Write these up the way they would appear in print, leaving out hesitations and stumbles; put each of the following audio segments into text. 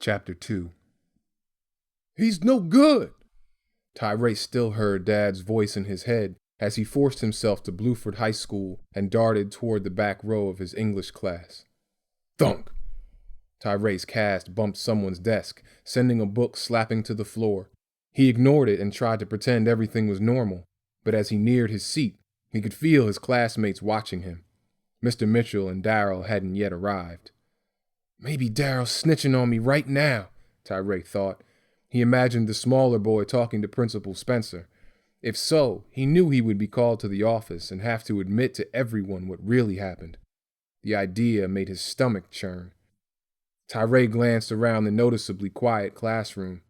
Chapter 2. He's no good! Tyray still heard Dad's voice in his head as he forced himself to Bluford High School and darted toward the back row of his English class. Thunk! Tyray's cast bumped someone's desk, sending a book slapping to the floor. He ignored it and tried to pretend everything was normal, but as he neared his seat, he could feel his classmates watching him. Mr. Mitchell and Darryl hadn't yet arrived. Maybe Darryl's snitching on me right now, Tyray thought. He imagined the smaller boy talking to Principal Spencer. If so, he knew he would be called to the office and have to admit to everyone what really happened. The idea made his stomach churn. Tyray glanced around the noticeably quiet classroom.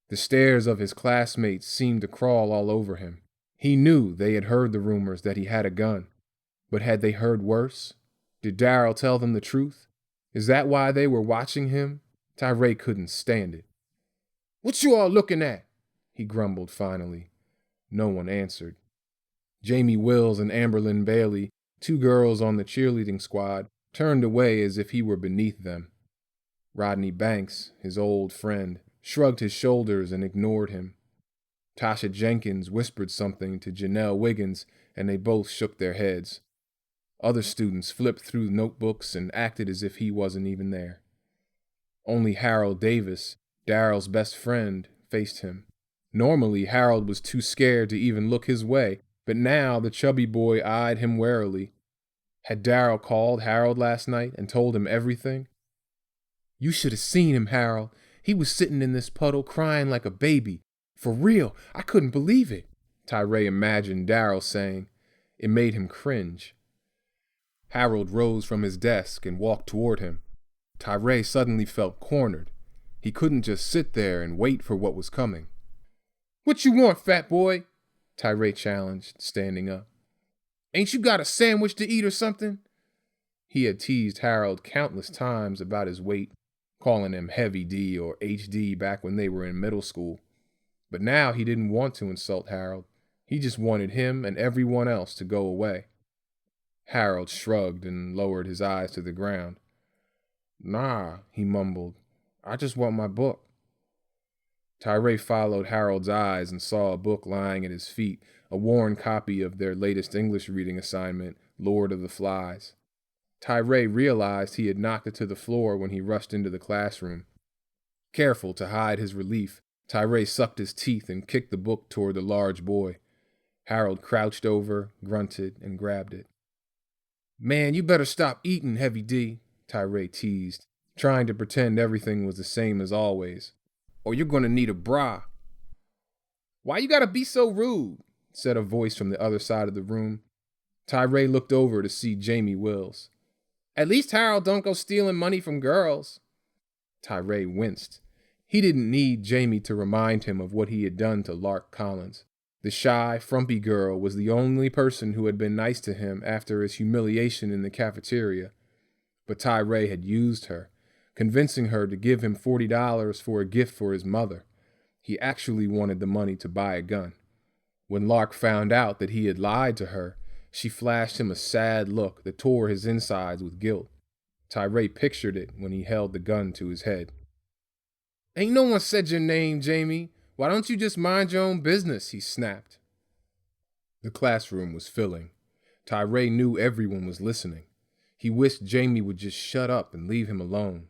The stares of his classmates seemed to crawl all over him. He knew they had heard the rumors that he had a gun. But had they heard worse? Did Darryl tell them the truth? Is that why they were watching him? Tyray couldn't stand it. What you all looking at? He grumbled finally. No one answered. Jamie Wills and Amberlyn Bailey, two girls on the cheerleading squad, turned away as if he were beneath them. Rodney Banks, his old friend, shrugged his shoulders and ignored him. Tasha Jenkins whispered something to Janelle Wiggins, and they both shook their heads. Other students flipped through notebooks and acted as if he wasn't even there. Only Harold Davis, Darryl's best friend, faced him. Normally, Harold was too scared to even look his way, but now the chubby boy eyed him warily. Had Darryl called Harold last night and told him everything? You should have seen him, Harold. He was sitting in this puddle crying like a baby. For real, I couldn't believe it, Tyray imagined Darryl saying. It made him cringe. Harold rose from his desk and walked toward him. Tyray suddenly felt cornered. He couldn't just sit there and wait for what was coming. What you want, fat boy? Tyray challenged, standing up. Ain't you got a sandwich to eat or something? He had teased Harold countless times about his weight, calling him Heavy D or HD back when they were in middle school. But now he didn't want to insult Harold. He just wanted him and everyone else to go away. Harold shrugged and lowered his eyes to the ground. Nah, he mumbled. I just want my book. Tyray followed Harold's eyes and saw a book lying at his feet, a worn copy of their latest English reading assignment, Lord of the Flies. Tyray realized he had knocked it to the floor when he rushed into the classroom. Careful to hide his relief, Tyray sucked his teeth and kicked the book toward the large boy. Harold crouched over, grunted, and grabbed it. Man, you better stop eating, Heavy D, Tyray teased, trying to pretend everything was the same as always. Or you're going to need a bra. Why you gotta be so rude? Said a voice from the other side of the room. Tyray looked over to see Jamie Wills. At least Harold don't go stealing money from girls. Tyray winced. He didn't need Jamie to remind him of what he had done to Lark Collins. The shy, frumpy girl was the only person who had been nice to him after his humiliation in the cafeteria. But Tyray had used her, convincing her to give him $40 for a gift for his mother. He actually wanted the money to buy a gun. When Lark found out that he had lied to her, she flashed him a sad look that tore his insides with guilt. Tyray pictured it when he held the gun to his head. Ain't no one said your name, Jamie. Why don't you just mind your own business? He snapped. The classroom was filling. Tyray knew everyone was listening. He wished Jamie would just shut up and leave him alone.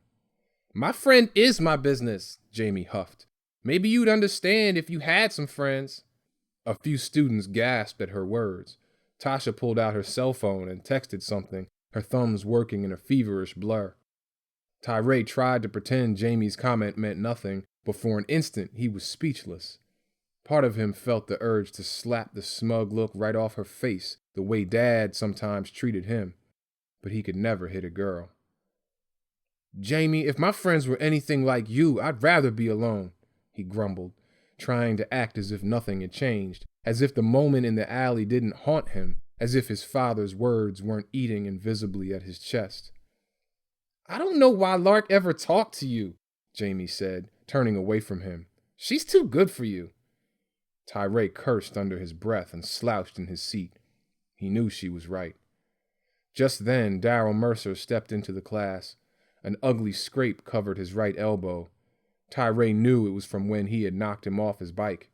My friend is my business, Jamie huffed. Maybe you'd understand if you had some friends. A few students gasped at her words. Tasha pulled out her cell phone and texted something, her thumbs working in a feverish blur. Tyray tried to pretend Jamie's comment meant nothing, but for an instant he was speechless. Part of him felt the urge to slap the smug look right off her face, the way Dad sometimes treated him. But he could never hit a girl. Jamie, if my friends were anything like you, I'd rather be alone, he grumbled, trying to act as if nothing had changed, as if the moment in the alley didn't haunt him, as if his father's words weren't eating invisibly at his chest. I don't know why Lark ever talked to you, Jamie said, turning away from him. She's too good for you. Tyray cursed under his breath and slouched in his seat. He knew she was right. Just then, Darryl Mercer stepped into the class. An ugly scrape covered his right elbow. Tyray knew it was from when he had knocked him off his bike.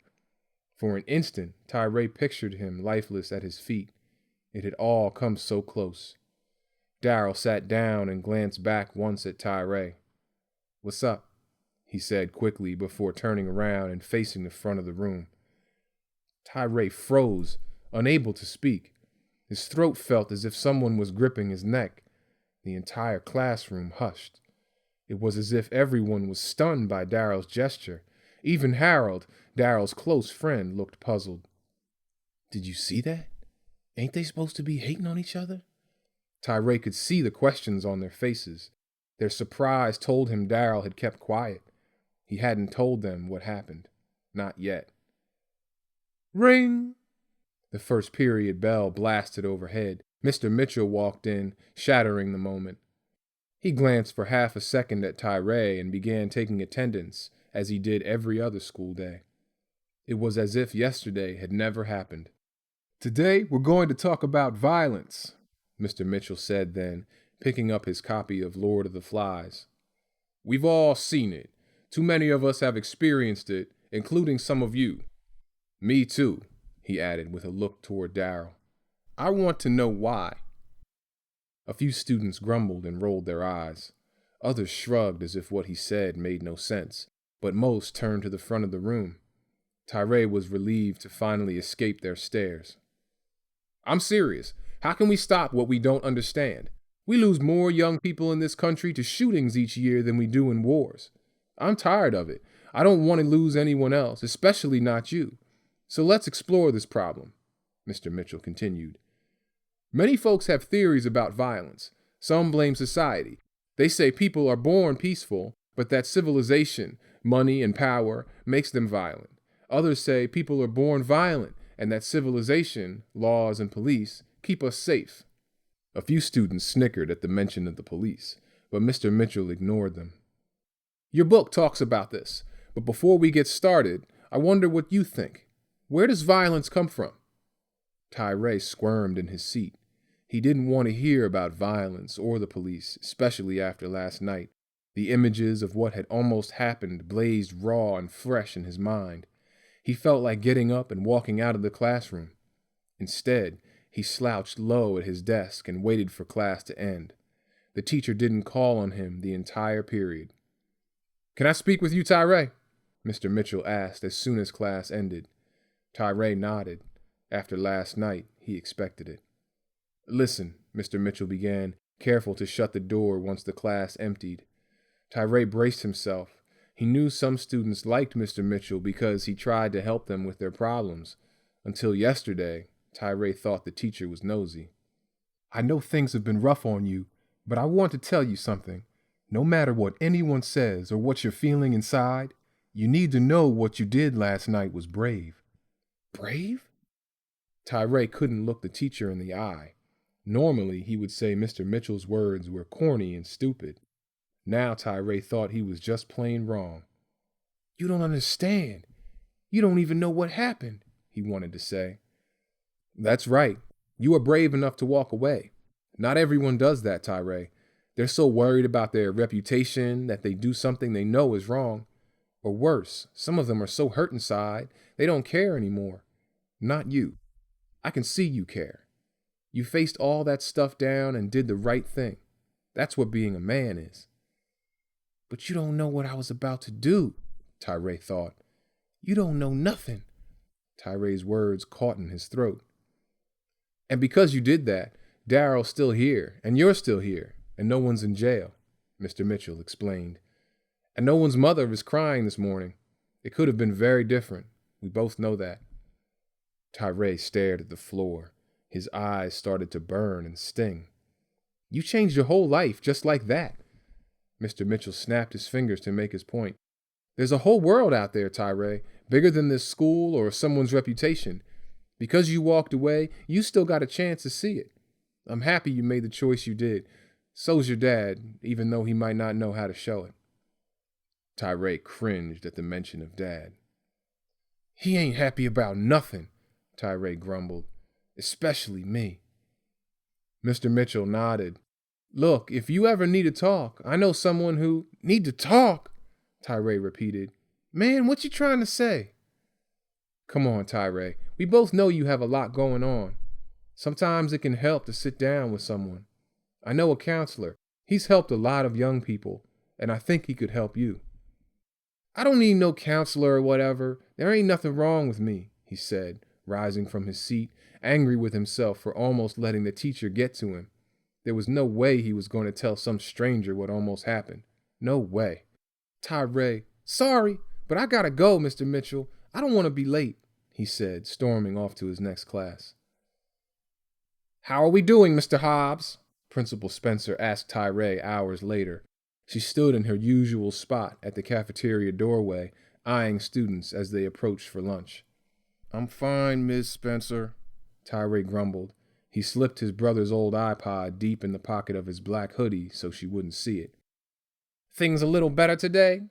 For an instant, Tyray pictured him lifeless at his feet. It had all come so close. Darryl sat down and glanced back once at Tyray. "What's up?" he said quickly before turning around and facing the front of the room. Tyray froze, unable to speak. His throat felt as if someone was gripping his neck. The entire classroom hushed. It was as if everyone was stunned by Darryl's gesture. Even Harold, Darryl's close friend, looked puzzled. "Did you see that? Ain't they supposed to be hating on each other?" Tyray could see the questions on their faces. Their surprise told him Darryl had kept quiet. He hadn't told them what happened. Not yet. Ring! The first period bell blasted overhead. Mr. Mitchell walked in, shattering the moment. He glanced for half a second at Tyray and began taking attendance, as he did every other school day. It was as if yesterday had never happened. "Today we're going to talk about violence," Mr. Mitchell said then, picking up his copy of Lord of the Flies. "We've all seen it. Too many of us have experienced it, including some of you. Me too," he added with a look toward Darryl. "I want to know why." A few students grumbled and rolled their eyes. Others shrugged as if what he said made no sense, but most turned to the front of the room. Tyray was relieved to finally escape their stares. "I'm serious. How can we stop what we don't understand? We lose more young people in this country to shootings each year than we do in wars. I'm tired of it. I don't want to lose anyone else, especially not you. So let's explore this problem," Mr. Mitchell continued. "Many folks have theories about violence. Some blame society. They say people are born peaceful, but that civilization, money, and power makes them violent. Others say people are born violent, and that civilization, laws, and police keep us safe." A few students snickered at the mention of the police, but Mr. Mitchell ignored them. "Your book talks about this, but before we get started, I wonder what you think. Where does violence come from?" Tyray squirmed in his seat. He didn't want to hear about violence or the police, especially after last night. The images of what had almost happened blazed raw and fresh in his mind. He felt like getting up and walking out of the classroom. Instead, he slouched low at his desk and waited for class to end. The teacher didn't call on him the entire period. "Can I speak with you, Tyray?" Mr. Mitchell asked as soon as class ended. Tyray nodded. After last night, he expected it. "Listen," Mr. Mitchell began, careful to shut the door once the class emptied. Tyray braced himself. He knew some students liked Mr. Mitchell because he tried to help them with their problems. Until yesterday, Tyray thought the teacher was nosy. "I know things have been rough on you, but I want to tell you something. No matter what anyone says or what you're feeling inside, you need to know what you did last night was brave." "Brave?" Tyray couldn't look the teacher in the eye. Normally, he would say Mr. Mitchell's words were corny and stupid. Now Tyray thought he was just plain wrong. "You don't understand. You don't even know what happened," he wanted to say. "That's right. You are brave enough to walk away. Not everyone does that, Tyray. They're so worried about their reputation that they do something they know is wrong. Or worse, some of them are so hurt inside, they don't care anymore. Not you. I can see you care. You faced all that stuff down and did the right thing. That's what being a man is." "But you don't know what I was about to do," Tyray thought. "You don't know nothing." Tyray's words caught in his throat. "And because you did that, Darryl's still here, and you're still here, and no one's in jail," Mr. Mitchell explained. "And no one's mother is crying this morning. It could have been very different. We both know that." Tyray stared at the floor. His eyes started to burn and sting. "You changed your whole life just like that." Mr. Mitchell snapped his fingers to make his point. "There's a whole world out there, Tyray, bigger than this school or someone's reputation. Because you walked away, you still got a chance to see it. I'm happy you made the choice you did. So's your dad, even though he might not know how to show it." Tyray cringed at the mention of Dad. "He ain't happy about nothing," Tyray grumbled. "Especially me." Mr. Mitchell nodded. "Look, if you ever need to talk, I know someone who—" "Need to talk?" Tyray repeated. Man, what you trying to say? Come on, Tyray. We both know you have a lot going on. Sometimes it can help to sit down with someone. I know a counselor. He's helped a lot of young people, and I think he could help you. I don't need no counselor or whatever. There ain't nothing wrong with me, he said, rising from his seat, angry with himself for almost letting the teacher get to him. There was no way he was going to tell some stranger what almost happened. No way. Tyray, sorry, but I gotta go, Mr. Mitchell. I don't want to be late, he said, storming off to his next class. How are we doing, Mr. Hobbs? Principal Spencer asked Tyray hours later. She stood in her usual spot at the cafeteria doorway, eyeing students as they approached for lunch. I'm fine, Miss Spencer, Tyray grumbled. He slipped his brother's old iPod deep in the pocket of his black hoodie so she wouldn't see it. Things a little better today?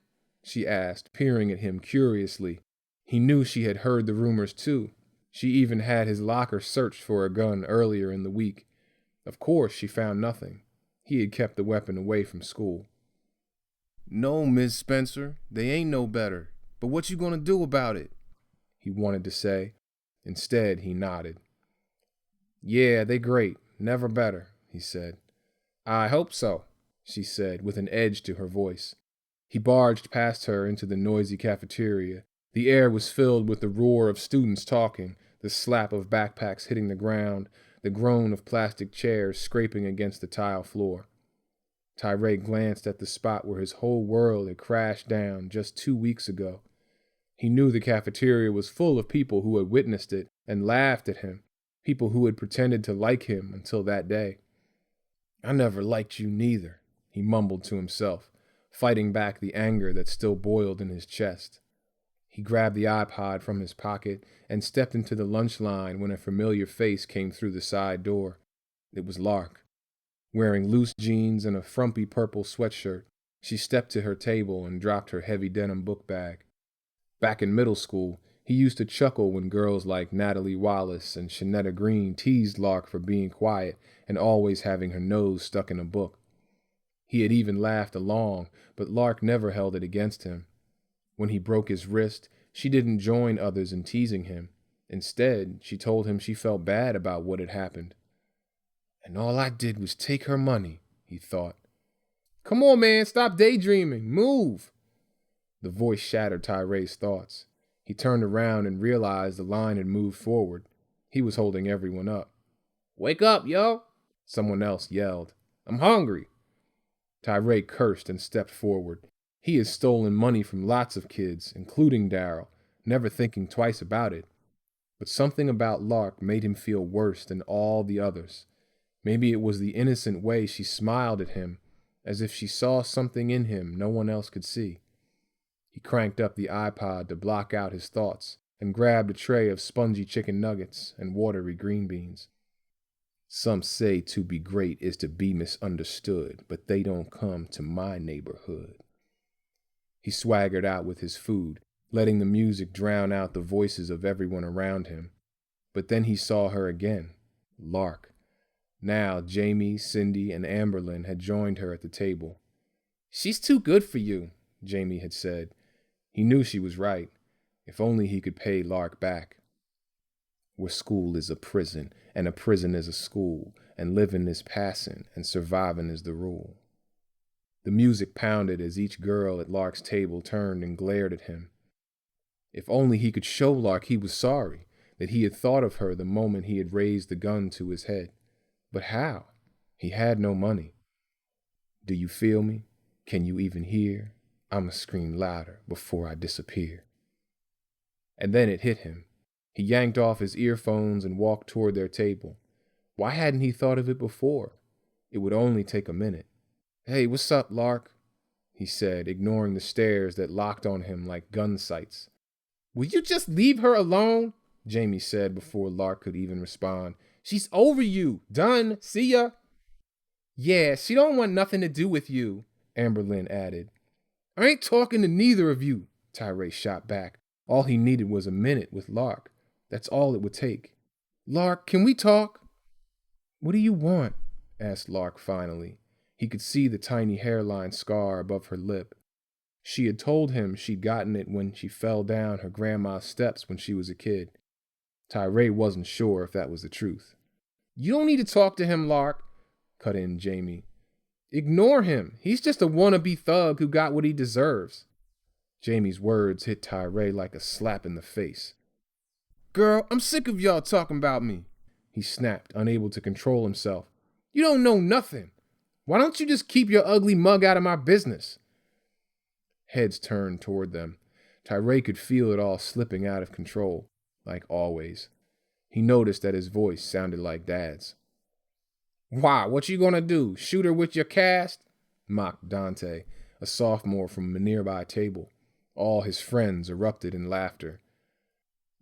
She asked, peering at him curiously. He knew she had heard the rumors too. She even had his locker searched for a gun earlier in the week. Of course, she found nothing. He had kept the weapon away from school. No, Miss Spencer, they ain't no better. But what you gonna do about it? He wanted to say. Instead, he nodded. Yeah, they great. Never better, he said. I hope so, she said, with an edge to her voice. He barged past her into the noisy cafeteria. The air was filled with the roar of students talking, the slap of backpacks hitting the ground, the groan of plastic chairs scraping against the tile floor. Tyray glanced at the spot where his whole world had crashed down just 2 weeks ago. He knew the cafeteria was full of people who had witnessed it and laughed at him, people who had pretended to like him until that day. I never liked you neither, he mumbled to himself, fighting back the anger that still boiled in his chest. He grabbed the iPod from his pocket and stepped into the lunch line when a familiar face came through the side door. It was Lark. Wearing loose jeans and a frumpy purple sweatshirt, she stepped to her table and dropped her heavy denim book bag. Back in middle school, he used to chuckle when girls like Natalie Wallace and Shanetta Green teased Lark for being quiet and always having her nose stuck in a book. He had even laughed along, but Lark never held it against him. When he broke his wrist, she didn't join others in teasing him. Instead, she told him she felt bad about what had happened. And all I did was take her money, he thought. Come on, man, stop daydreaming. Move. The voice shattered Tyray's thoughts. He turned around and realized the line had moved forward. He was holding everyone up. Wake up, yo, someone else yelled. I'm hungry. Tyray cursed and stepped forward. He had stolen money from lots of kids, including Darryl, never thinking twice about it. But something about Lark made him feel worse than all the others. Maybe it was the innocent way she smiled at him, as if she saw something in him no one else could see. He cranked up the iPod to block out his thoughts and grabbed a tray of spongy chicken nuggets and watery green beans. Some say to be great is to be misunderstood, but they don't come to my neighborhood. He swaggered out with his food, letting the music drown out the voices of everyone around him. But then he saw her again, Lark. Now Jamie, Cindy, and Amberlyn had joined her at the table. She's too good for you, Jamie had said. He knew she was right. If only he could pay Lark back. Where school is a prison, and a prison is a school, and living is passing, and surviving is the rule. The music pounded as each girl at Lark's table turned and glared at him. If only he could show Lark he was sorry, that he had thought of her the moment he had raised the gun to his head. But how? He had no money. Do you feel me? Can you even hear? I'ma scream louder before I disappear. And then it hit him. He yanked off his earphones and walked toward their table. Why hadn't he thought of it before? It would only take a minute. Hey, what's up, Lark? He said, ignoring the stares that locked on him like gun sights. Will you just leave her alone? Jamie said before Lark could even respond. She's over you. Done. See ya. Yeah, she don't want nothing to do with you, Amberlyn added. I ain't talking to neither of you, Tyray shot back. All he needed was a minute with Lark. That's all it would take. Lark, can we talk? What do you want? Asked Lark finally. He could see the tiny hairline scar above her lip. She had told him she'd gotten it when she fell down her grandma's steps when she was a kid. Tyray wasn't sure if that was the truth. "You don't need to talk to him, Lark," cut in Jamie. "Ignore him. He's just a wannabe thug who got what he deserves." Jamie's words hit Tyray like a slap in the face. "Girl, I'm sick of y'all talking about me," he snapped, unable to control himself. "You don't know nothing. Why don't you just keep your ugly mug out of my business?" Heads turned toward them. Tyray could feel it all slipping out of control, like always. He noticed that his voice sounded like Dad's. "Why, what you gonna do, shoot her with your cast?" mocked Dante, a sophomore from a nearby table. All his friends erupted in laughter.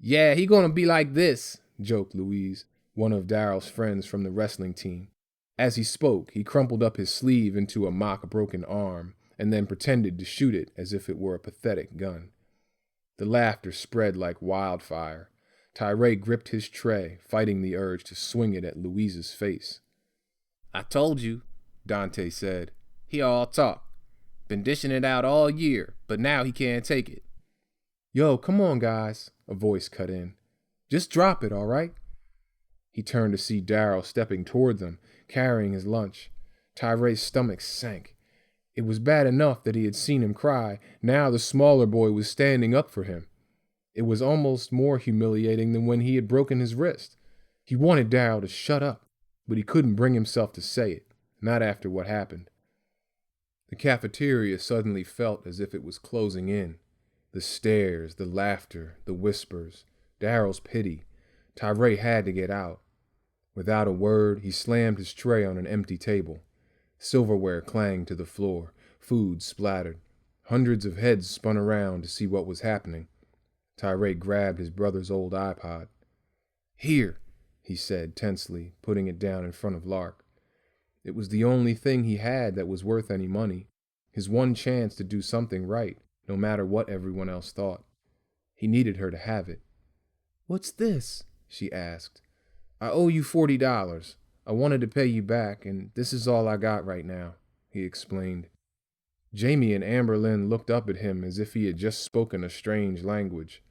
"Yeah, he gonna be like this," joked Louise, one of Daryl's friends from the wrestling team. As he spoke, he crumpled up his sleeve into a mock broken arm and then pretended to shoot it as if it were a pathetic gun. The laughter spread like wildfire. Tyray gripped his tray, fighting the urge to swing it at Louise's face. "I told you," Dante said. "He all talk. Been dishing it out all year, but now he can't take it." "Yo, come on, guys," a voice cut in. "Just drop it, all right?" He turned to see Daryl stepping toward them, carrying his lunch. Tyray's stomach sank. It was bad enough that he had seen him cry. Now the smaller boy was standing up for him. It was almost more humiliating than when he had broken his wrist. He wanted Daryl to shut up, but he couldn't bring himself to say it, not after what happened. The cafeteria suddenly felt as if it was closing in. The stares, the laughter, the whispers, Daryl's pity. Tyray had to get out. Without a word, he slammed his tray on an empty table. Silverware clanged to the floor. Food splattered. Hundreds of heads spun around to see what was happening. Tyray grabbed his brother's old iPod. "Here," he said tensely, putting it down in front of Lark. It was the only thing he had that was worth any money. His one chance to do something right, no matter what everyone else thought. He needed her to have it. "What's this?" she asked. "I owe you $40. I wanted to pay you back, and this is all I got right now," he explained. Jamie and Amberlynn looked up at him as if he had just spoken a strange language.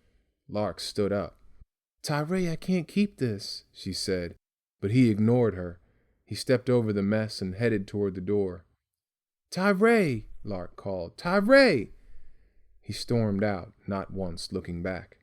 Lark stood up. "Tyray, I can't keep this," she said, but he ignored her. He stepped over the mess and headed toward the door. "Tyray!" Lark called. "Tyray!" He stormed out, not once looking back.